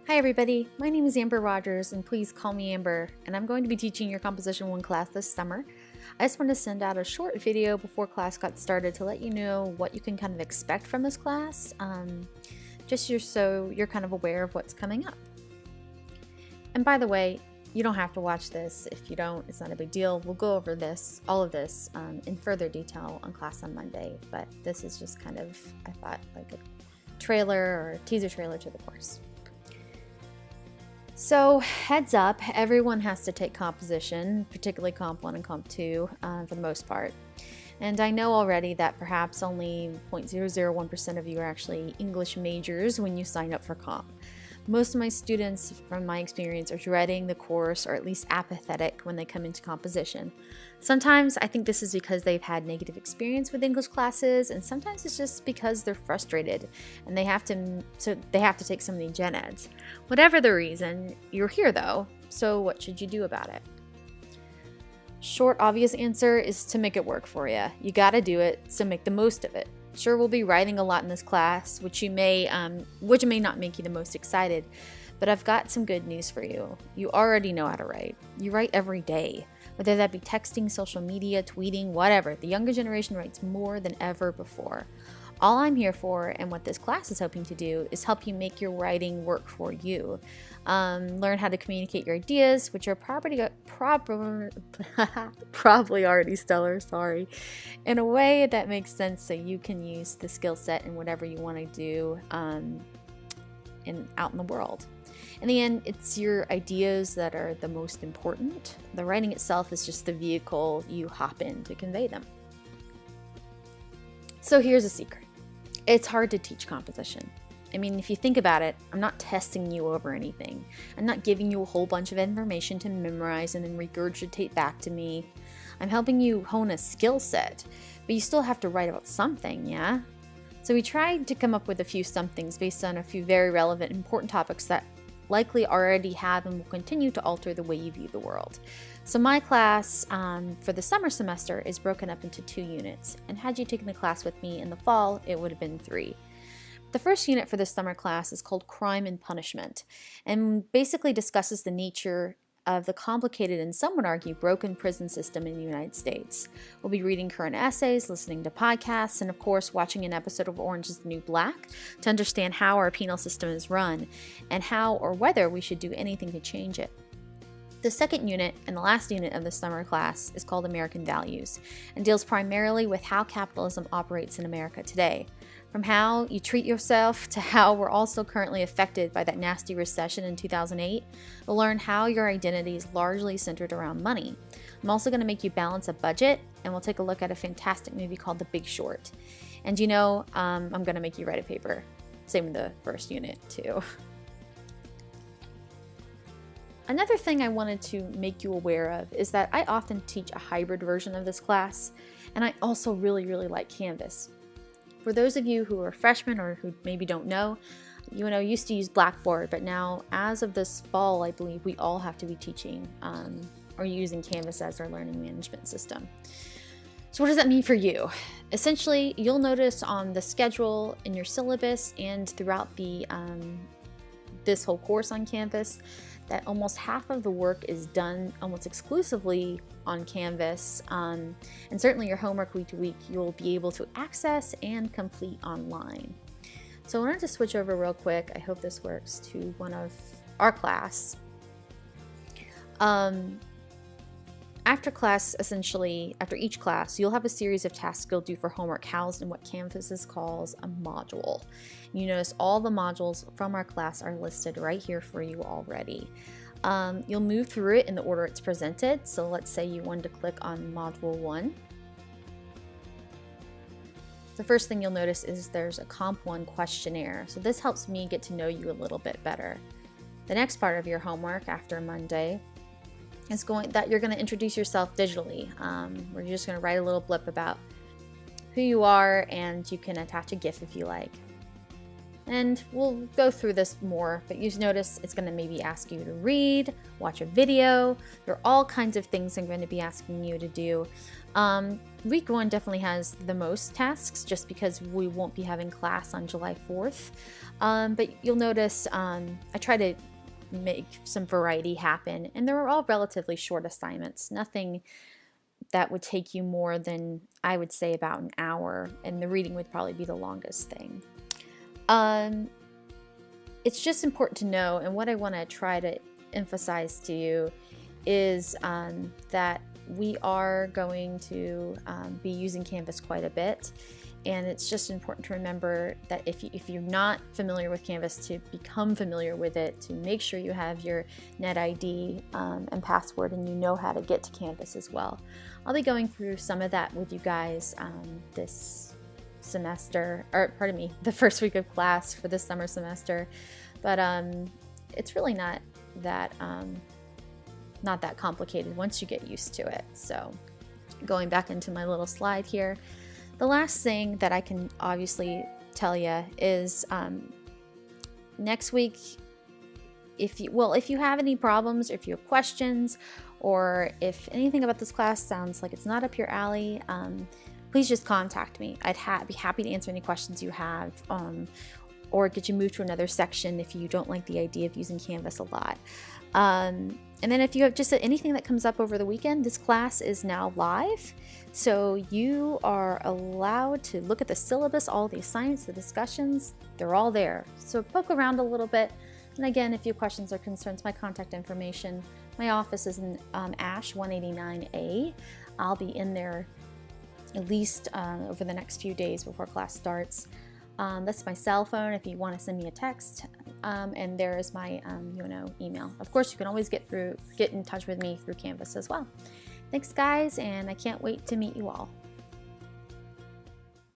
Hi everybody, my name is Amber Rogers and please call me Amber, and I'm going to be teaching your Composition 1 class this summer. I just want to send out a short video before class got started to let you know what you can kind of expect from this class, so you're kind of aware of what's coming up. And by the way, you don't have to watch this. If you don't, it's not a big deal. We'll go over all of this in further detail on class on Monday, but this is just kind of, I thought, like a trailer or teaser trailer to the course. So heads up, everyone has to take composition, particularly Comp 1 and Comp 2 for the most part. And I know already that perhaps only 0.001% of you are actually English majors when you sign up for Comp. Most of my students, from my experience, are dreading the course or at least apathetic when they come into composition. Sometimes I think this is because they've had negative experience with English classes, and sometimes it's just because they're frustrated and they have to take some of the gen eds. Whatever the reason, you're here though, so what should you do about it? Short, obvious answer is to make it work for you. You gotta do it, so make the most of it. Sure, we'll be writing a lot in this class, which may not make you the most excited, but I've got some good news for you. You already know how to write. You write every day, whether that be texting, social media, tweeting, whatever. The younger generation writes more than ever before. All I'm here for, and what this class is hoping to do, is help you make your writing work for you. Learn how to communicate your ideas, which are probably already stellar, sorry, in a way that makes sense so you can use the skill set in whatever you want to do out in the world. In the end, it's your ideas that are the most important. The writing itself is just the vehicle you hop in to convey them. So here's a secret. It's hard to teach composition. I mean, if you think about it, I'm not testing you over anything. I'm not giving you a whole bunch of information to memorize and then regurgitate back to me. I'm helping you hone a skill set, but you still have to write about something, yeah? So we tried to come up with a few somethings based on a few very relevant, important topics that likely already have and will continue to alter the way you view the world. So my class for the summer semester is broken up into 2 units, and had you taken the class with me in the fall, it would have been 3. The first unit for this summer class is called Crime and Punishment, and basically discusses the nature of the complicated and some would argue broken prison system in the United States. We'll be reading current essays, listening to podcasts, and of course watching an episode of Orange is the New Black to understand how our penal system is run and how or whether we should do anything to change it. The second unit and the last unit of the summer class is called American Values and deals primarily with how capitalism operates in America today. From how you treat yourself to how we're also currently affected by that nasty recession in 2008, we'll learn how your identity is largely centered around money. I'm also going to make you balance a budget, and we'll take a look at a fantastic movie called The Big Short. And I'm going to make you write a paper. Same with the first unit too. Another thing I wanted to make you aware of is that I often teach a hybrid version of this class, and I also really like Canvas. For those of you who are freshmen or who maybe don't know, used to use Blackboard, but now as of this fall, I believe we all have to be teaching or using Canvas as our learning management system. So what does that mean for you? Essentially, you'll notice on the schedule in your syllabus and throughout this whole course on Canvas that almost half of the work is done almost exclusively on Canvas, and certainly your homework week to week you'll be able to access and complete online. So I wanted to switch over real quick. I hope this works to one of our class. After each class, you'll have a series of tasks you'll do for homework housed in what Canvas calls a module. You notice all the modules from our class are listed right here for you already. You'll move through it in the order it's presented. So let's say you wanted to click on Module 1. The first thing you'll notice is there's a Comp 1 questionnaire. So this helps me get to know you a little bit better. The next part of your homework after Monday is you're going to introduce yourself digitally, where you're just going to write a little blip about who you are, and you can attach a GIF if you like. And we'll go through this more, but you notice it's going to maybe ask you to read, watch a video. There are all kinds of things I'm going to be asking you to do. Week 1 definitely has the most tasks just because we won't be having class on July 4th. But you'll notice I try to make some variety happen, and they were all relatively short assignments, nothing that would take you more than, I would say, about an hour, and the reading would probably be the longest thing. It's just important to know, and what I want to try to emphasize to you is that we are going to be using Canvas quite a bit, and it's just important to remember that if you're not familiar with Canvas, to become familiar with it, to make sure you have your net ID and password, and you know how to get to Canvas as well. I'll be going through some of that with you guys this semester, or pardon me, the first week of class for this summer semester, but it's really not that complicated once you get used to it. So going back into my little slide here, the last thing that I can obviously tell you is next week, if you have any problems, or if you have questions, or if anything about this class sounds like it's not up your alley, please just contact me. I'd be happy to answer any questions you have, or get you moved to another section if you don't like the idea of using Canvas a lot. And then if you have just anything that comes up over the weekend, this class is now live. So you are allowed to look at the syllabus, all the assignments, the discussions, they're all there. So poke around a little bit. And again, if you have questions or concerns, my contact information, my office is in Ash 189A. I'll be in there at least over the next few days before class starts. That's my cell phone if you want to send me a text, and there is my email. Of course, you can always get in touch with me through Canvas as well. Thanks, guys, and I can't wait to meet you all.